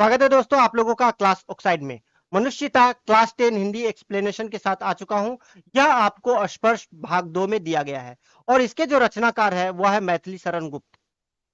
स्वागत है दोस्तों आप लोगों का क्लास ऑक्साइड में। मनुष्यता क्लास 10 हिंदी एक्सप्लेनेशन के साथ आ चुका हूं। यह आपको स्पर्श भाग 2 में दिया गया है और इसके जो रचनाकार है वह है मैथिली शरण गुप्त।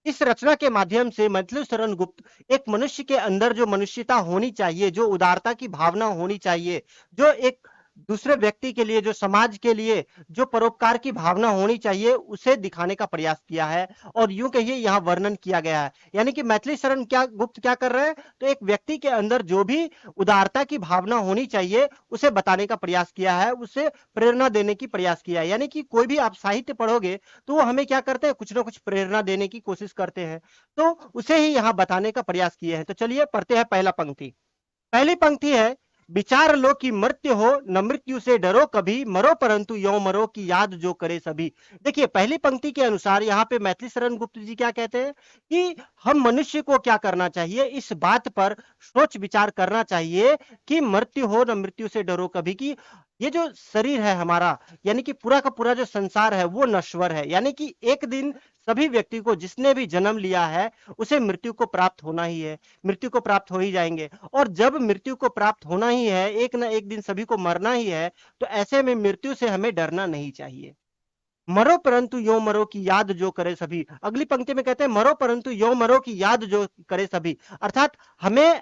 इस रचना के माध्यम से मैथिली शरण गुप्त एक मनुष्य के अंदर जो मनुष्यता होनी चाहिए, जो उदारता की भावना होनी चाहिए, जो एक दूसरे व्यक्ति के लिए, जो समाज के लिए जो परोपकार की भावना होनी चाहिए, उसे दिखाने का प्रयास किया है और यूं कहिए यहाँ वर्णन किया गया है। यानी कि मैथिली शरण क्या गुप्त क्या कर रहे हैं, तो एक व्यक्ति के अंदर जो भी उदारता की भावना होनी चाहिए उसे बताने का प्रयास किया है, उसे प्रेरणा देने की प्रयास किया है। यानी कि कोई भी आप साहित्य पढ़ोगे तो वो हमें क्या करते हैं, कुछ ना कुछ प्रेरणा देने की कोशिश करते हैं, तो उसे ही यहाँ बताने का प्रयास किए हैं। तो चलिए पढ़ते हैं पहला पंक्ति। पहली पंक्ति है, विचार लो कि मृत्यु हो न मृत्यु से डरो कभी, मरो परंतु यो मरो की याद जो करे सभी। देखिए पहली पंक्ति के अनुसार यहाँ पे मैथिली शरण गुप्त जी क्या कहते हैं कि हम मनुष्य को क्या करना चाहिए, इस बात पर सोच विचार करना चाहिए कि मृत्यु हो न मृत्यु से डरो कभी, कि ये जो शरीर है हमारा, यानी कि पूरा का पूरा जो संसार है वो नश्वर है। यानी कि एक दिन सभी व्यक्ति को, जिसने भी जन्म लिया है, उसे मृत्यु को प्राप्त होना ही है, मृत्यु को प्राप्त हो ही जाएंगे। और जब मृत्यु को प्राप्त होना ही है, एक ना एक दिन सभी को मरना ही है, तो ऐसे में मृत्यु से हमें डरना नहीं चाहिए। मरो परंतु यो मरो की याद जो करे सभी। अगली पंक्ति में कहते हैं, मरो परंतु यो मरो की याद जो करे सभी, अर्थात हमें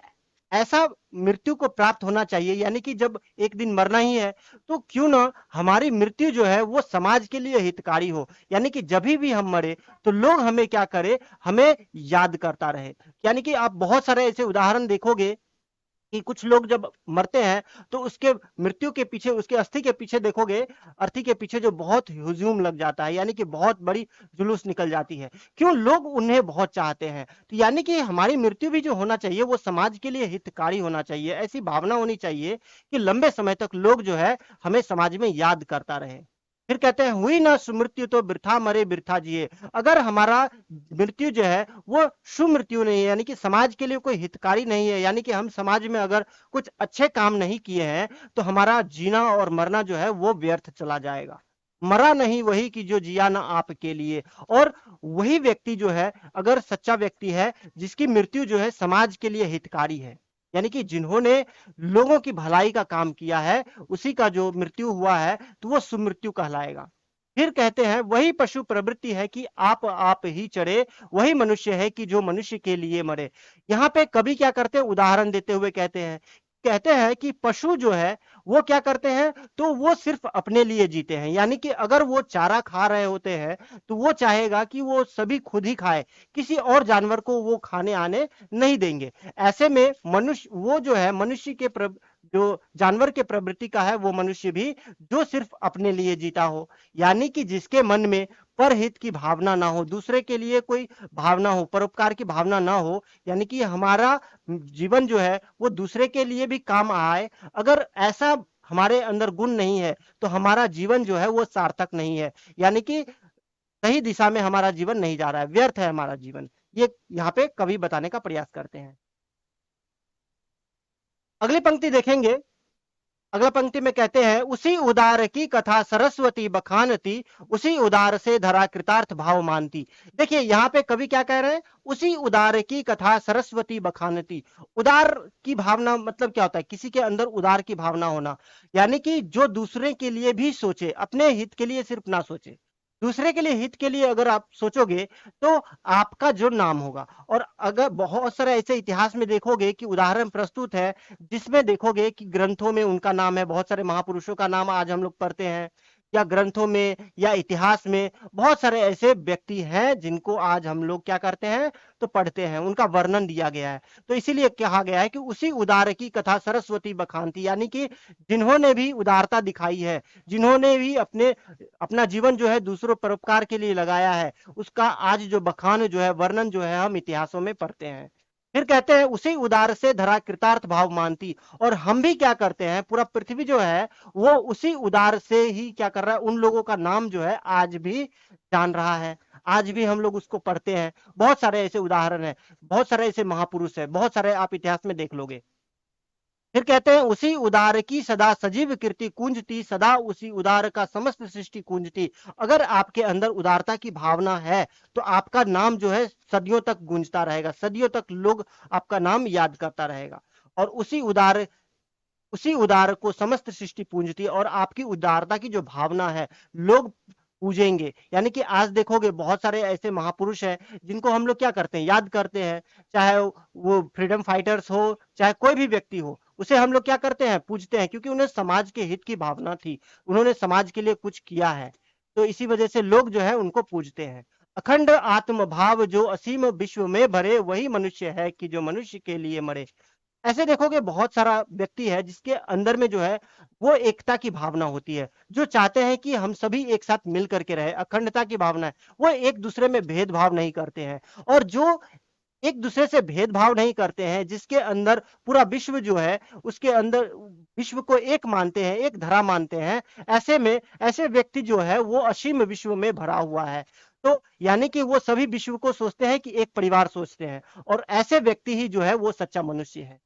ऐसा मृत्यु को प्राप्त होना चाहिए, यानी कि जब एक दिन मरना ही है तो क्यों ना हमारी मृत्यु जो है वो समाज के लिए हितकारी हो। यानी कि जब भी हम मरे तो लोग हमें क्या करे, हमें याद करता रहे। यानी कि आप बहुत सारे ऐसे उदाहरण देखोगे कि कुछ लोग जब मरते हैं तो उसके मृत्यु के पीछे, उसके अस्थि के पीछे देखोगे, अर्थी के पीछे जो बहुत हुजूम लग जाता है, यानी कि बहुत बड़ी जुलूस निकल जाती है। क्यों? लोग उन्हें बहुत चाहते हैं। तो यानी कि हमारी मृत्यु भी जो होना चाहिए वो समाज के लिए हितकारी होना चाहिए, ऐसी भावना होनी चाहिए कि लंबे समय तक लोग जो है हमें समाज में याद करता रहे। फिर कहते हैं, हुई ना सुमृत्यु तो बिरथा मरे बिरथा जिए। अगर हमारा मृत्यु जो है वो सुमृत्यु नहीं है, यानी कि समाज के लिए कोई हितकारी नहीं है, यानी कि हम समाज में अगर कुछ अच्छे काम नहीं किए हैं तो हमारा जीना और मरना जो है वो व्यर्थ चला जाएगा। मरा नहीं वही कि जो जिया ना आपके लिए। और वही व्यक्ति जो है, अगर सच्चा व्यक्ति है, जिसकी मृत्यु जो है समाज के लिए हितकारी है, यानी कि जिन्होंने लोगों की भलाई का काम किया है, उसी का जो मृत्यु हुआ है तो वो सुमृत्यु कहलाएगा। फिर कहते हैं, वही पशु प्रवृत्ति है कि आप ही चढ़े, वही मनुष्य है कि जो मनुष्य के लिए मरे। यहाँ पे कवि क्या करते हैं, उदाहरण देते हुए कहते हैं कि पशु जो है वो क्या करते हैं, तो वो सिर्फ अपने लिए जीते हैं। यानी कि अगर वो चारा खा रहे होते हैं तो वो चाहेगा कि वो सभी खुद ही खाए, किसी और जानवर को वो खाने आने नहीं देंगे। ऐसे में मनुष्य वो जो है, मनुष्य के जो जानवर के प्रवृत्ति का है वो मनुष्य भी, जो सिर्फ अपने लिए जीता हो, यानी कि जिसके मन में परहित की भावना ना हो, दूसरे के लिए कोई भावना हो, परोपकार की भावना ना हो, यानी कि हमारा जीवन जो है वो दूसरे के लिए भी काम आए। अगर ऐसा हमारे अंदर गुण नहीं है तो हमारा जीवन जो है वो सार्थक नहीं है, यानी कि सही दिशा में हमारा जीवन नहीं जा रहा है, व्यर्थ है हमारा जीवन। ये यहाँ पे कवि बताने का प्रयास करते हैं। अगली पंक्ति देखेंगे। अगला पंक्ति में कहते हैं, उसी उदार की कथा सरस्वती बखानती, उसी उदार से धरा कृतार्थ भाव मानती। देखिए यहाँ पे कवि क्या कह रहे हैं, उसी उदार की कथा सरस्वती बखानती। उदार की भावना मतलब क्या होता है, किसी के अंदर उदार की भावना होना, यानी कि जो दूसरे के लिए भी सोचे, अपने हित के लिए सिर्फ ना सोचे, दूसरे के लिए हित के लिए अगर आप सोचोगे तो आपका जो नाम होगा। और अगर बहुत सारे ऐसे इतिहास में देखोगे कि उदाहरण प्रस्तुत है, जिसमें देखोगे कि ग्रंथों में उनका नाम है, बहुत सारे महापुरुषों का नाम आज हम लोग पढ़ते हैं, या ग्रंथों में या इतिहास में बहुत सारे ऐसे व्यक्ति हैं जिनको आज हम लोग क्या करते हैं, तो पढ़ते हैं, उनका वर्णन दिया गया है। तो इसीलिए कहा गया है कि उसी उदार की कथा सरस्वती बखानती, यानी कि जिन्होंने भी उदारता दिखाई है, जिन्होंने भी अपना जीवन जो है दूसरों परोपकार के लिए लगाया है, उसका आज जो बखान जो है, वर्णन जो है, हम इतिहासों में पढ़ते हैं। फिर कहते हैं, उसी उदार से धरा कृतार्थ भाव मानती। और हम भी क्या करते हैं, पूरा पृथ्वी जो है वो उसी उदार से ही क्या कर रहा है, उन लोगों का नाम जो है आज भी जान रहा है, आज भी हम लोग उसको पढ़ते हैं। बहुत सारे ऐसे उदाहरण हैं, बहुत सारे ऐसे महापुरुष हैं, बहुत सारे आप इतिहास में देख लोगे। फिर कहते हैं उसी उदार की सदा सजीव कीर्ति कूंजती, सदा उसी उदार का समस्त सृष्टि कूंजती। अगर आपके अंदर उदारता की भावना है तो आपका नाम जो है सदियों तक गूंजता रहेगा, सदियों तक लोग आपका नाम याद करता रहेगा। और उसी उदार को समस्त सृष्टि पूजती है, और आपकी उदारता की जो भावना है लोग पूजेंगे। यानी कि आज देखोगे बहुत सारे ऐसे महापुरुष हैं जिनको हम लोग क्या करते हैं, याद करते हैं। चाहे वो फ्रीडम फाइटर्स हो, चाहे कोई भी व्यक्ति हो, उसे हम लोग क्या करते हैं, पूजते हैं, क्योंकि उन्हें समाज के हित की भावना थी, उन्होंने समाज के लिए कुछ किया है। तो इसी वजह से लोग जो है उनको पूजते हैं। अखंड आत्म भाव जो असीम विश्व में भरे, वही मनुष्य है कि जो मनुष्य के लिए मरे। ऐसे देखोगे बहुत सारा व्यक्ति है जिसके अंदर में जो है वो एकता की भावना होती है, जो चाहते हैं कि हम सभी एक साथ मिल करके रहे, अखंडता की भावना है। वो एक दूसरे में भेदभाव नहीं करते हैं, और जो एक दूसरे से भेदभाव नहीं करते हैं, जिसके अंदर पूरा विश्व जो है उसके अंदर विश्व को एक मानते हैं, एक धरा मानते हैं, ऐसे में ऐसे व्यक्ति जो है वो असीम विश्व में भरा हुआ है। तो यानी कि वो सभी विश्व को सोचते हैं कि एक परिवार सोचते हैं, और ऐसे व्यक्ति ही जो है वो सच्चा मनुष्य है।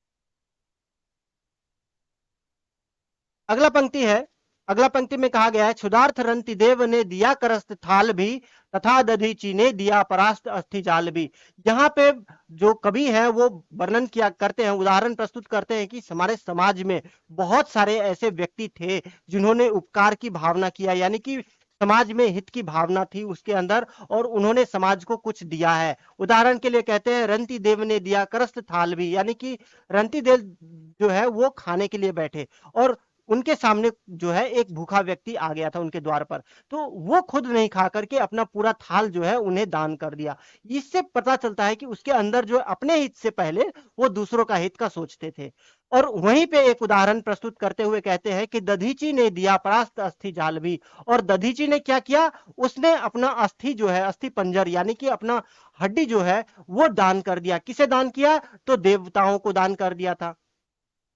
अगला पंक्ति है, अगला पंक्ति में कहा गया है, क्षुधार्थ रंति देव ने दिया करस्त थाल भी, तथा दधीची ने दिया परास्त अस्थि जाल भी। यहाँ पे जो कवि है वो वर्णन किया करते हैं, उदाहरण प्रस्तुत करते हैं कि हमारे समाज में बहुत सारे ऐसे व्यक्ति थे जिन्होंने उपकार की भावना किया, यानी कि समाज में हित की भावना थी उसके अंदर, और उन्होंने समाज को कुछ दिया है। उदाहरण के लिए कहते हैं रंती देव ने दिया करस्त थाल भी, यानी कि रंती देव जो है वो खाने के लिए बैठे, और उनके सामने जो है एक भूखा व्यक्ति आ गया था उनके द्वार पर, तो वो खुद नहीं खा करके अपना पूरा थाल जो है उन्हें दान कर दिया। इससे पता चलता है कि उसके अंदर जो अपने हित से पहले वो दूसरों का हित का सोचते थे। और वहीं पे एक उदाहरण प्रस्तुत करते हुए कहते हैं कि दधीची ने दिया परास्त अस्थि जाल भी। और दधीची ने क्या किया, उसने अपना अस्थि जो है, अस्थि पंजर यानी कि अपना हड्डी जो है वो दान कर दिया। किसे दान किया, तो देवताओं को दान कर दिया था।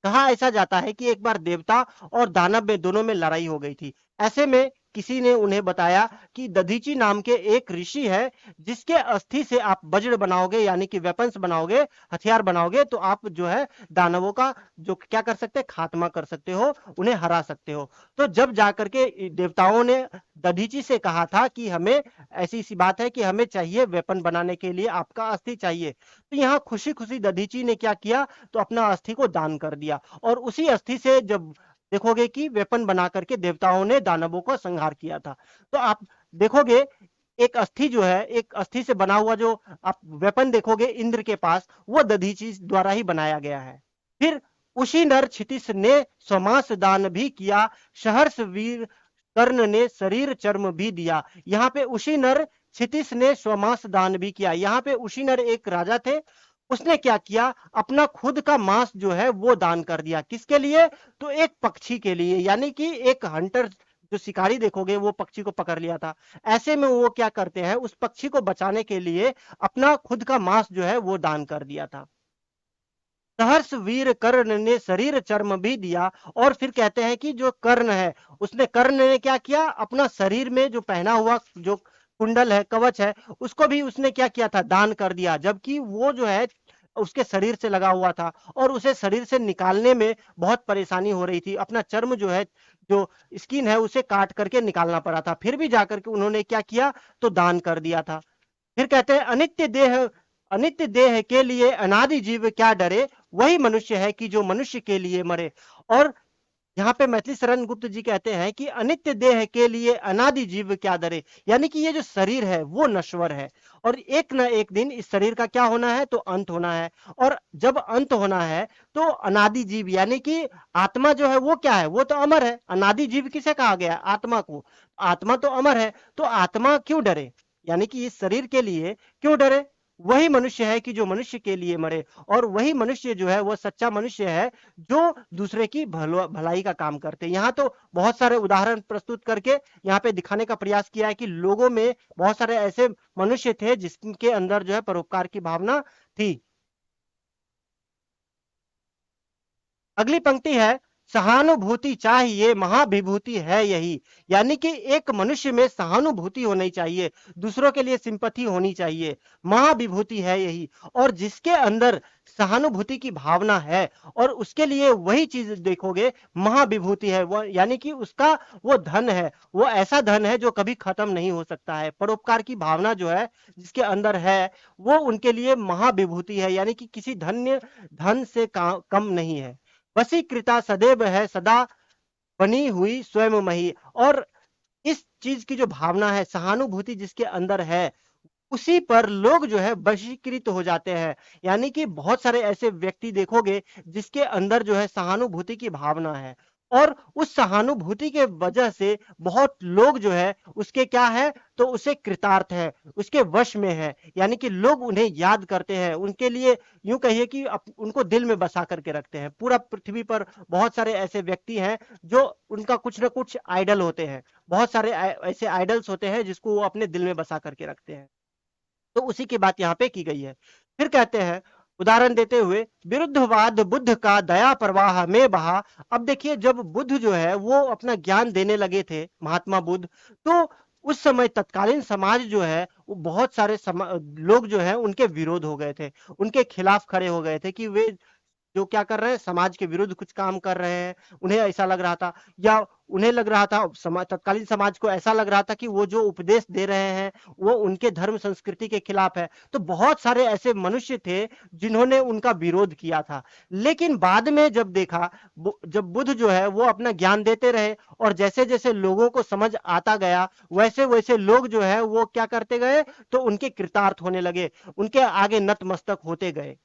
कहा ऐसा जाता है कि एक बार देवता और दानव में दोनों में लड़ाई हो गई थी। ऐसे में किसी ने उन्हें बताया कि दधीची नाम के एक ऋषि है, जिसके अस्थि से आप वज्र बनाओगे, यानी कि वेपन्स बनाओगे, हथियार बनाओगे, तो आप जो है दानवों का जो क्या कर सकते हैं, खात्मा कर सकते हो, उन्हें हरा सकते हो। तो जब जाकर के देवताओं ने दधीची से कहा था कि हमें ऐसी सी बात है कि हमें चाहिए, वेपन बनाने के लिए आपका अस्थि चाहिए, तो यहाँ खुशी खुशी दधीची ने क्या किया, तो अपना अस्थि को दान कर दिया। और उसी अस्थि से जब देखोगे कि वेपन बना करके देवताओं ने दानवों को संहार किया था। तो आप देखोगे एक अस्थि जो है, एक अस्थि से बना हुआ जो आप वेपन देखोगे इंद्र के पास, वो दधीची द्वारा ही बनाया गया है। फिर उसी नर क्षितिश ने स्वमास दान भी किया, सहर्ष वीर कर्ण ने शरीर चर्म भी दिया। यहाँ पे उसी नर क्षितिश ने स्वमास दान भी किया। यहाँ पे उसी नर एक राजा थे, उसने क्या किया, अपना खुद का मांस जो है वो दान कर दिया। किसके लिए, तो एक पक्षी के लिए, यानी कि एक हंटर जो शिकारी देखोगे वो पक्षी को पकड़ लिया था। ऐसे में वो क्या करते हैं, उस पक्षी को बचाने के लिए अपना खुद का मांस जो है वो दान कर दिया था। सहर्ष वीर कर्ण ने शरीर चर्म भी दिया। और फिर कहते हैं कि जो कर्ण है, उसने कर्ण ने क्या किया, अपना शरीर में जो पहना हुआ जो कुंडल है, कवच है, उसको भी उसने क्या किया था, दान कर दिया। जबकि वो जो है उसके शरीर से लगा हुआ था, और उसे शरीर से निकालने में बहुत परेशानी हो रही थी। अपना चर्म जो है, जो स्किन है, उसे काट करके निकालना पड़ा था, फिर भी जाकर के उन्होंने क्या किया, तो दान कर दिया था। फिर कहते हैं अनित्य देह के लिए अनादि जीव क्या डरे, वही मनुष्य है कि जो मनुष्य के लिए मरे। और यहाँ पे मैथिली शरण गुप्त जी कहते हैं कि अनित्य देह के लिए अनादि जीव क्या डरे, यानी कि ये जो शरीर है वो नश्वर है, और एक न एक दिन इस शरीर का क्या होना है, तो अंत होना है। और जब अंत होना है तो अनादि जीव यानी कि आत्मा जो है वो क्या है, वो तो अमर है। अनादि जीव किसे कहा गया, आत्मा को। आत्मा तो अमर है, तो आत्मा क्यों डरे, यानी कि इस शरीर के लिए क्यों डरे। वही मनुष्य है कि जो मनुष्य के लिए मरे, और वही मनुष्य जो है वो सच्चा मनुष्य है, जो दूसरे की भलाई का काम करते हैं। यहाँ तो बहुत सारे उदाहरण प्रस्तुत करके यहाँ पे दिखाने का प्रयास किया है कि लोगों में बहुत सारे ऐसे मनुष्य थे जिसके अंदर जो है परोपकार की भावना थी। अगली पंक्ति है, सहानुभूति चाहिए, महाविभूति है यही। यानी कि एक मनुष्य में सहानुभूति होनी चाहिए, दूसरों के लिए सिंपैथी होनी चाहिए, महाविभूति है यही। और जिसके अंदर सहानुभूति की भावना है और उसके लिए वही चीज देखोगे महाविभूति है, वो यानी कि उसका वो धन है, वो ऐसा धन है जो कभी खत्म नहीं हो सकता है। परोपकार की भावना जो है जिसके अंदर है वो उनके लिए महाविभूति है, यानी कि किसी धन से कम नहीं है। वशीकृता सदैव है सदा बनी हुई स्वयं मही। और इस चीज की जो भावना है, सहानुभूति जिसके अंदर है, उसी पर लोग जो है वशीकृत हो जाते हैं। यानी कि बहुत सारे ऐसे व्यक्ति देखोगे जिसके अंदर जो है सहानुभूति की भावना है, और उस सहानुभूति के वजह से बहुत लोग जो है उसके क्या है, तो उसे कृतार्थ है, उसके वश में है। यानी कि लोग उन्हें याद करते हैं, उनके लिए यूं कहिए कि उनको दिल में बसा करके रखते हैं। पूरा पृथ्वी पर बहुत सारे ऐसे व्यक्ति हैं जो उनका कुछ ना कुछ आइडल होते हैं, बहुत सारे ऐसे आइडल्स होते हैं जिसको वो अपने दिल में बसा करके रखते हैं। तो उसी की बात यहाँ पे की गई है। फिर कहते हैं, उदाहरण देते हुए, विरुद्धवाद बुद्ध का दया प्रवाह में बहा। अब देखिए, जब बुद्ध जो है वो अपना ज्ञान देने लगे थे, महात्मा बुद्ध, तो उस समय तत्कालीन समाज जो है वो बहुत सारे लोग जो है उनके विरोध हो गए थे, उनके खिलाफ खड़े हो गए थे कि वे जो क्या कर रहे हैं, समाज के विरुद्ध कुछ काम कर रहे हैं। उन्हें ऐसा लग रहा था, या उन्हें लग रहा था, तत्कालीन समाज को ऐसा लग रहा था कि वो जो उपदेश दे रहे हैं वो उनके धर्म संस्कृति के खिलाफ है। तो बहुत सारे ऐसे मनुष्य थे जिन्होंने उनका विरोध किया था। लेकिन बाद में जब देखा, जब बुद्ध जो है वो अपना ज्ञान देते रहे और जैसे जैसे लोगों को समझ आता गया, वैसे वैसे लोग जो है वो क्या करते गए, तो उनके कृतार्थ होने लगे, उनके आगे नतमस्तक होते गए।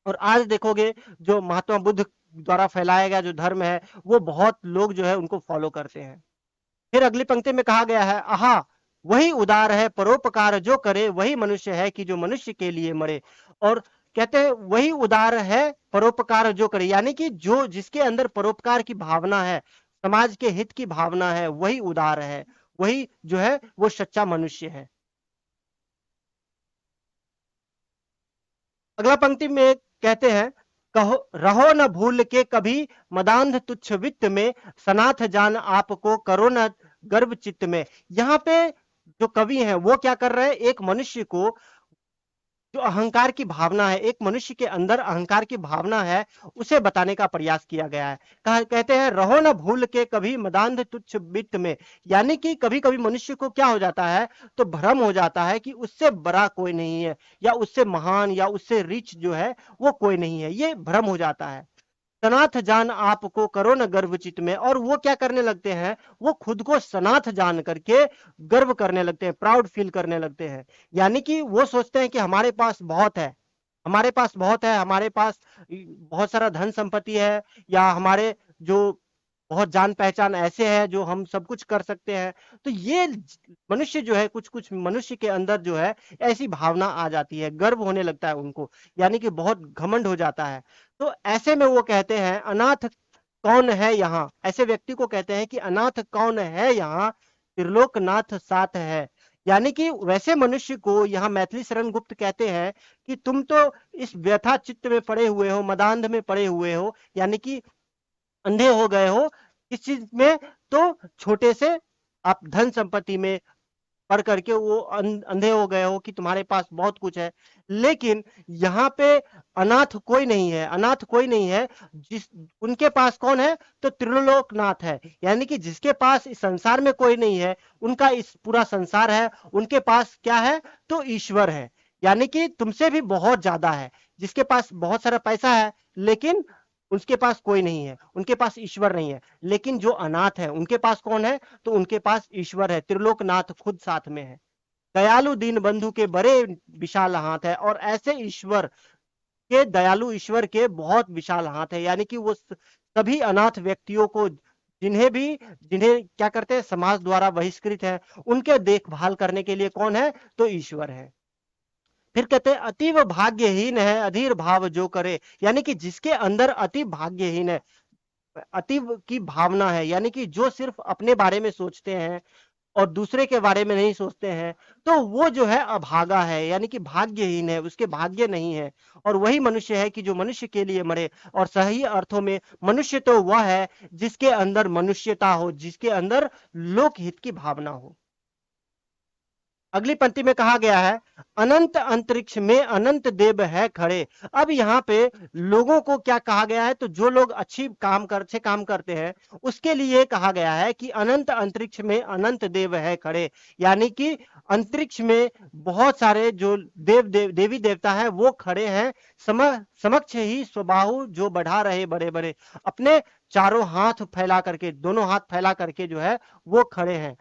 और आज देखोगे जो महात्मा बुद्ध द्वारा फैलाया गया जो धर्म है, वो बहुत लोग जो है उनको फॉलो करते हैं। फिर अगली पंक्ति में कहा गया है, आहा वही उदार है परोपकार जो करे, वही मनुष्य है कि जो मनुष्य के लिए मरे। और कहते हैं वही उदार है परोपकार जो करे, यानी कि जो जिसके अंदर परोपकार की भावना है, समाज के हित की भावना है, वही उदार है, वही जो है वो सच्चा मनुष्य है। अगला पंक्ति में कहते हैं, कहो रहो न भूल के कभी मदांध तुच्छ वित्त में, सनाथ जान आपको करो न गर्व चित्त में। यहाँ पे जो कवि हैं वो क्या कर रहे हैं, एक मनुष्य को जो अहंकार की भावना है, एक मनुष्य के अंदर अहंकार की भावना है, उसे बताने का प्रयास किया गया है। कहते हैं रहो न भूल के कभी मदांध तुच्छ वित्त में। यानी कि कभी कभी मनुष्य को क्या हो जाता है, तो भ्रम हो जाता है कि उससे बड़ा कोई नहीं है, या उससे महान या उससे रिच जो है वो कोई नहीं है, ये भ्रम हो जाता है। सनाथ जान आपको करो न गर्व चित में। और वो क्या करने लगते हैं, वो खुद को सनाथ जान करके गर्व करने लगते हैं, प्राउड फील करने लगते हैं। यानी कि वो सोचते हैं कि हमारे पास बहुत है, हमारे पास बहुत है, हमारे पास बहुत सारा धन संपत्ति है, या हमारे जो बहुत जान पहचान ऐसे है जो हम सब कुछ कर सकते हैं। तो ये मनुष्य जो है, कुछ कुछ मनुष्य के अंदर जो है ऐसी भावना आ जाती है, गर्व होने लगता है उनको, यानी कि बहुत घमंड हो जाता है। तो ऐसे में वो कहते हैं, अनाथ कौन है यहाँ, ऐसे व्यक्ति को कहते हैं कि अनाथ कौन है यहाँ, त्रिलोकनाथ साथ है। यानी कि वैसे मनुष्य को यहाँ मैथिली शरण गुप्त कहते हैं कि तुम तो इस व्यथा चित्त में पड़े हुए हो, मदांध में पड़े हुए हो, यानी कि अंधे हो गए हो इस चीज में। तो छोटे से आप धन संपत्ति में पढ़ करके वो अंधे हो गए हो कि तुम्हारे पास बहुत कुछ है। लेकिन यहाँ पे अनाथ कोई नहीं है, अनाथ कोई नहीं है। जिस उनके पास कौन है, तो त्रिलोकनाथ है। यानी कि जिसके पास इस संसार में कोई नहीं है, उनका इस पूरा संसार है, उनके पास क्या है, तो ईश्वर है। यानी कि तुमसे भी बहुत ज्यादा है, जिसके पास बहुत सारा पैसा है लेकिन उसके पास कोई नहीं है, उनके पास ईश्वर नहीं है। लेकिन जो अनाथ है उनके पास कौन है, तो उनके पास ईश्वर है, त्रिलोकनाथ खुद साथ में है। दयालु दीन बंधु के बड़े विशाल हाथ है। और ऐसे ईश्वर के, दयालु ईश्वर के बहुत विशाल हाथ है। यानी कि वो सभी अनाथ व्यक्तियों को, जिन्हें क्या करते हैं, समाज द्वारा बहिष्कृत है, उनके देखभाल करने के लिए कौन है, तो ईश्वर है। फिर कहते हैं, अतीव भाग्यहीन है अधीर भाव जो करे। यानी कि जिसके अंदर अति भाग्यहीन है, अतीव की भावना है, यानी कि जो सिर्फ अपने बारे में सोचते हैं और दूसरे के बारे में नहीं सोचते हैं, तो वो जो है अभागा है, यानी कि भाग्यहीन है, उसके भाग्य नहीं है। और वही मनुष्य है कि जो मनुष्य के लिए मरे। और सही अर्थों में मनुष्य तो वह है जिसके अंदर मनुष्यता हो, जिसके अंदर लोकहित की भावना हो। अगली पंक्ति में कहा गया है, अनंत अंतरिक्ष में अनंत देव है खड़े। अब यहाँ पे लोगों को क्या कहा गया है, तो जो लोग अच्छे काम करते हैं उसके लिए कहा गया है कि अनंत अंतरिक्ष में अनंत देव है खड़े। यानी कि अंतरिक्ष में बहुत सारे जो देवी देवता है वो खड़े हैं, समक्ष ही स्वबाहु जो बढ़ा रहे बड़े बड़े, अपने चारों हाथ फैला करके, दोनों हाथ फैला करके जो है वो खड़े हैं।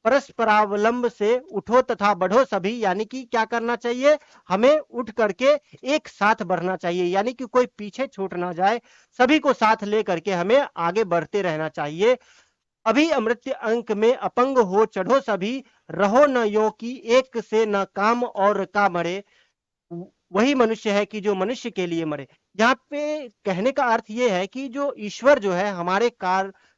परस्परावलंब से उठो तथा बढ़ो सभी, यानी कि क्या करना चाहिए, हमें उठ करके एक साथ बढ़ना चाहिए, यानी कि कोई पीछे छूट ना जाए, सभी को साथ ले करके हमें आगे बढ़ते रहना चाहिए। अभी अमृत अंक में अपंग हो चढ़ो सभी, रहो न यो कि एक से न काम और का मरे। वही मनुष्य है कि जो मनुष्य के लिए मरे। यहाँ पे कहने का अर्थ यह है कि जो ईश्वर जो है हमारे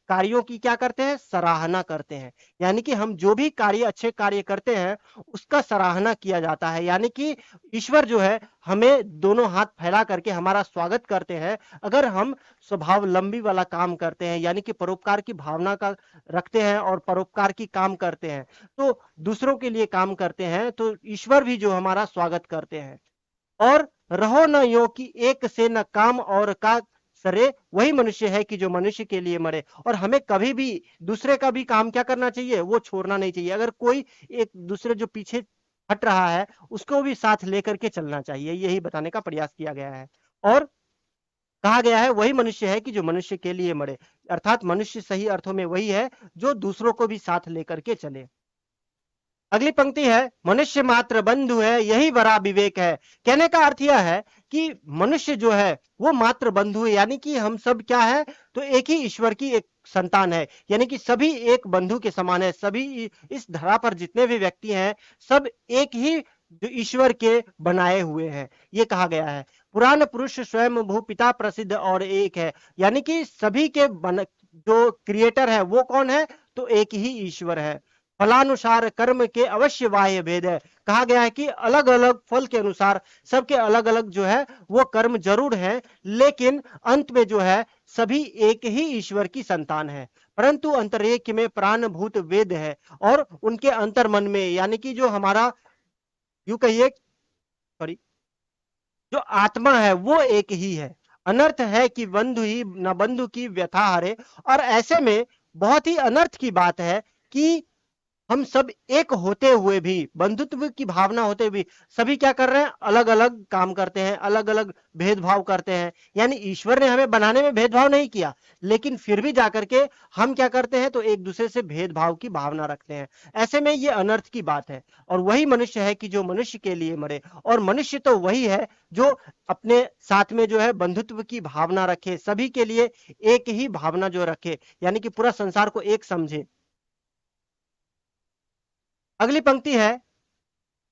कार्यों की क्या करते हैं, सराहना करते हैं। यानी कि हम जो भी अच्छे कार्य करते हैं उसका सराहना किया जाता है। यानी कि ईश्वर जो है हमें दोनों हाथ फैला करके हमारा स्वागत करते हैं अगर हम स्वभावलंबी वाला काम करते हैं, यानी कि परोपकार की भावना का रखते हैं और परोपकार की काम करते हैं, तो दूसरों के लिए काम करते हैं, तो ईश्वर भी जो हमारा स्वागत करते हैं। और रहो न यो कि एक से न काम और का सरे, वही मनुष्य है कि जो मनुष्य के लिए मरे। और हमें कभी भी दूसरे का भी काम क्या करना चाहिए, वो छोड़ना नहीं चाहिए। अगर कोई एक दूसरे जो पीछे हट रहा है उसको भी साथ लेकर के चलना चाहिए, यही बताने का प्रयास किया गया है। और कहा गया है वही मनुष्य है कि जो मनुष्य के लिए मरे, अर्थात मनुष्य सही अर्थों में वही है जो दूसरों को भी साथ लेकर के चले। अगली पंक्ति है, मनुष्य मात्र बंधु है यही बड़ा विवेक है। कहने का अर्थ यह है कि मनुष्य जो है वो मात्र बंधु है, यानी कि हम सब क्या है, तो एक ही ईश्वर की एक संतान है, यानी कि सभी एक बंधु के समान है। सभी इस धरा पर जितने भी व्यक्ति हैं सब एक ही जो ईश्वर के बनाए हुए हैं, ये कहा गया है। पुराण पुरुष स्वयं भू पिता प्रसिद्ध और एक है, यानी कि सभी के जो क्रिएटर है वो कौन है, तो एक ही ईश्वर है। फलानुसार कर्म के अवश्य बाह्य भेद है। कहा गया है कि अलग अलग फल के अनुसार सबके अलग अलग जो है वो कर्म जरूर है, लेकिन अंत में जो है सभी एक ही ईश्वर की संतान है। परंतु अंतरेक में प्राणभूत वेद है, और उनके अंतर मन में, यानी कि जो हमारा यूं कहिए, सॉरी, जो आत्मा है वो एक ही है। अनर्थ है कि बंधु ही न बंधु की व्यथा हरे। और ऐसे में बहुत ही अनर्थ की बात है कि हम सब एक होते हुए भी, बंधुत्व की भावना होते हुए भी सभी क्या कर रहे हैं, अलग अलग काम करते हैं, अलग अलग भेदभाव करते हैं। यानी ईश्वर ने हमें बनाने में भेदभाव नहीं किया, लेकिन फिर भी जाकर के हम क्या करते हैं, तो एक दूसरे से भेदभाव की भावना रखते हैं। ऐसे में ये अनर्थ की बात है। और वही मनुष्य है कि जो मनुष्य के लिए मरे। और मनुष्य तो वही है जो अपने साथ में जो है बंधुत्व की भावना रखे, सभी के लिए एक ही भावना जो रखे, यानी कि पूरा संसार को एक समझे। अगली पंक्ति है,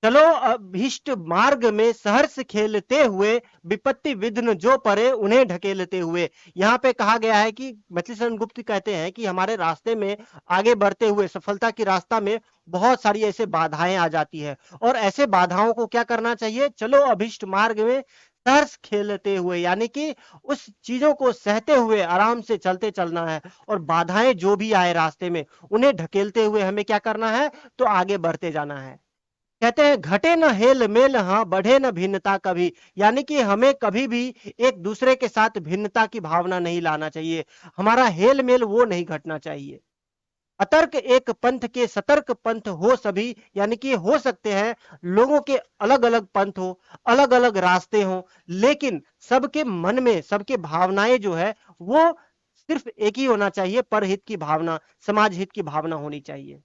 चलो अभीष्ट मार्ग में सहर्ष खेलते हुए, विपत्ति विघ्न जो परे उन्हें ढकेलते हुए। यहाँ पे कहा गया है कि मैथिली शरण गुप्त कहते हैं कि हमारे रास्ते में आगे बढ़ते हुए, सफलता की रास्ता में बहुत सारी ऐसे बाधाएं आ जाती है, और ऐसे बाधाओं को क्या करना चाहिए, चलो अभीष्ट मार्ग में सहर्ष खेलते हुए, यानी कि उस चीजों को सहते हुए आराम से चलते चलना है। और बाधाएं जो भी आए रास्ते में उन्हें ढकेलते हुए हमें क्या करना है, तो आगे बढ़ते जाना है। कहते हैं घटे न हेल मेल, हाँ बढ़े न भिन्नता कभी। यानी कि हमें कभी भी एक दूसरे के साथ भिन्नता की भावना नहीं लाना चाहिए, हमारा हेल मेल वो नहीं घटना चाहिए। अतर्क एक पंथ के सतर्क पंथ हो सभी, यानी कि हो सकते हैं लोगों के अलग अलग पंथ हो, अलग अलग रास्ते हो, लेकिन सबके मन में सबके भावनाएं जो है वो सिर्फ एक ही होना चाहिए, परहित की भावना, समाज हित की भावना होनी चाहिए।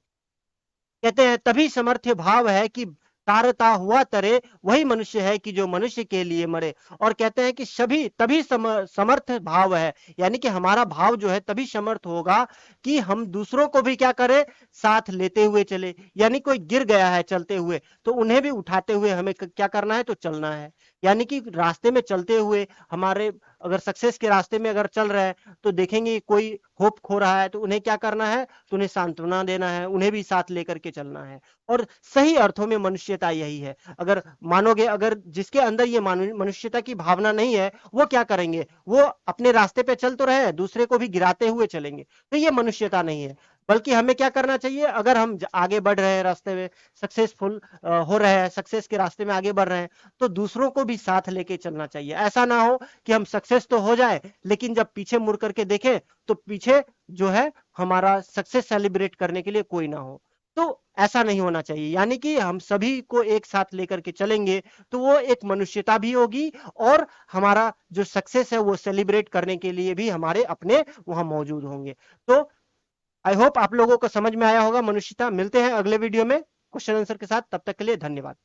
कहते हैं तभी समर्थ्य भाव है कि तारता हुआ तरे, वही मनुष्य है कि जो मनुष्य के लिए मरे। और कहते हैं कि सभी तभी समर्थ भाव है, यानी कि हमारा भाव जो है तभी समर्थ होगा कि हम दूसरों को भी क्या करें, साथ लेते हुए चले। यानी कोई गिर गया है चलते हुए, तो उन्हें भी उठाते हुए हमें क्या करना है, तो चलना है। यानी कि रास्ते में चलते हुए हमारे, अगर सक्सेस के रास्ते में अगर चल रहे हैं तो देखेंगे कोई होप खो रहा है तो उन्हें क्या करना है, तो उन्हें सांत्वना देना है, उन्हें भी साथ लेकर के चलना है। और सही अर्थों में मनुष्यता यही है। अगर मानोगे, अगर जिसके अंदर ये मनुष्यता की भावना नहीं है, वो क्या करेंगे, वो अपने रास्ते पे चल तो रहे हैं, दूसरे को भी गिराते हुए चलेंगे, तो ये मनुष्यता नहीं है। बल्कि हमें क्या करना चाहिए, अगर हम आगे बढ़ रहे हैं रास्ते में, सक्सेसफुल हो रहे हैं, सक्सेस के रास्ते में आगे बढ़ रहे हैं, तो दूसरों को भी साथ लेके चलना चाहिए। ऐसा ना हो कि हम सक्सेस तो हो जाए लेकिन जब पीछे मुड़ करके देखें तो पीछे जो है हमारा सक्सेस सेलिब्रेट करने के लिए कोई ना हो। तो ऐसा नहीं होना चाहिए, यानी कि हम सभी को एक साथ लेकर के चलेंगे तो वो एक मनुष्यता भी होगी, और हमारा जो सक्सेस है वो सेलिब्रेट करने के लिए भी हमारे अपने वहां मौजूद होंगे। तो आई होप आप लोगों को समझ में आया होगा मनुष्यता। मिलते हैं अगले वीडियो में क्वेश्चन आंसर के साथ, तब तक के लिए धन्यवाद।